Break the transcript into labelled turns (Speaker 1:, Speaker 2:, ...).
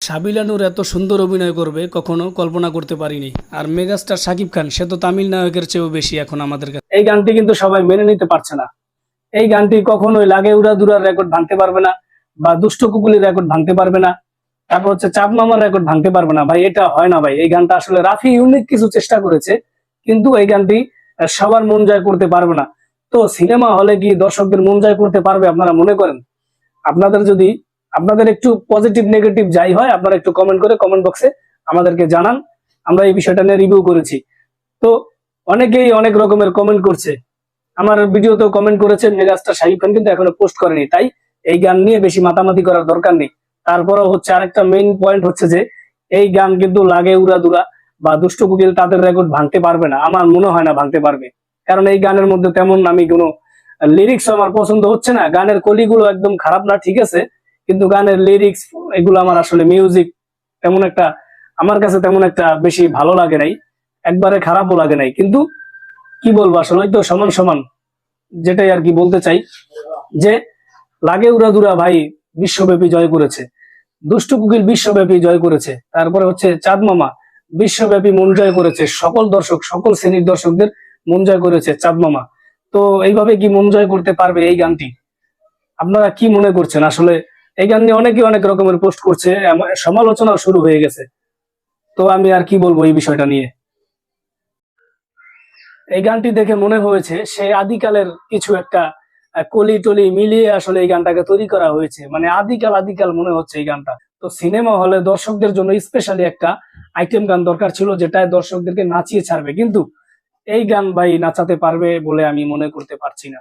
Speaker 1: সাবিলা নূর এত সুন্দর অভিনয় করবে কখনো কল্পনা করতে পারিনি। আর মেগাস্টার শাকিব খান সে তো তামিল নায়কের চেয়েও বেশি এখন আমাদের কাছে। এই গানটি কিন্তু সবাই মেনে নিতে পারছে না। এই গানটি কখনোই লাগে উড়াদুরার রেকর্ড ভাঙতে পারবে না, বা দুষ্ট কুকুলির রেকর্ড ভাঙতে পারবে না, তারপর হচ্ছে চাঁদ মামার রেকর্ড ভাঙতে পারবে না। ভাই এটা হয় না ভাই। এই গানটা আসলে রাফি ইউনিক কিছু চেষ্টা করেছে, কিন্তু এই গানটি সবার মন জয় করতে পারবে না। তো সিনেমা হলে কি দর্শকদের মন জয় করতে পারবে আপনারা মনে করেন? আপনাদের যদি আপনাদের একটু পজিটিভ নেগেটিভ যাই হয়, আপনারা একটু কমেন্ট করে কমেন্ট বক্সে আমাদেরকে জানান। আমরা এই বিষয়টা নিয়ে রিভিউ করেছি। তো অনেকেই অনেক রকমের কমেন্ট করছে, আমার ভিডিওতেও কমেন্ট করেছে। মেগাস্টার শাকিব খান কিন্তু এখনো পোস্ট করেনি, তাই এই গান নিয়ে বেশি মাতামাতি করার দরকার নেই। তারপরও হচ্ছে আরেকটা মেইন পয়েন্ট হচ্ছে যে এই গান কিন্তু লাগে উড়াদুরা বা দুষ্ট কোকিল তাদের রেকর্ড ভাঙতে পারবে না। আমার মনে হয় না ভাঙতে পারবে, কারণ এই গানের মধ্যে তেমন আমি কোনো লিরিক্স আমার পছন্দ হচ্ছে না। গানের কলিগুলো একদম খারাপ না, ঠিক আছে, কিন্তু গানের লিরিক্স এগুলো আমার আসলে মিউজিক তেমন একটা আমার কাছে তেমন একটা বেশি ভালো লাগে নাই, একবারে খারাপও লাগে নাই। কিন্তু কি বলবো আসলে, ওই তো সমান সমান, যেটাই আর কি বলতে চাই যে লাগে উড়াদুরা ভাই বিশ্বব্যাপী জয় করেছে, দুষ্টু কুকিল বিশ্বব্যাপী জয় করেছে, তারপরে হচ্ছে চাঁদ মামা বিশ্বব্যাপী মন জয় করেছে, সকল দর্শক সকল শ্রেণীর দর্শকদের মন জয় করেছে চাঁদ মামা। তো এইভাবে কি মন জয় করতে পারবে এই গানটি? আপনারা কি মনে করছেন আসলে? এই গান নিয়ে অনেকে অনেক রকমের পোস্ট করছে, সমালোচনা শুরু হয়ে গেছে। তো আমি আর কি বলবো এই বিষয়টা নিয়ে। এই গানটি দেখে মনে হয়েছে সে আদিকালের কিছু একটা কলি টলি মিলিয়ে আসলে এই গানটাকে তৈরি করা হয়েছে। মানে আদিকাল আদিকাল মনে হচ্ছে এই গানটা। তো সিনেমা হলে দর্শকদের জন্য স্পেশালি একটা আইটেম গান দরকার ছিল, যেটা দর্শকদেরকে নাচিয়ে ছাড়বে, কিন্তু এই গান ভাই নাচাতে পারবে বলে আমি মনে করতে পারছি না।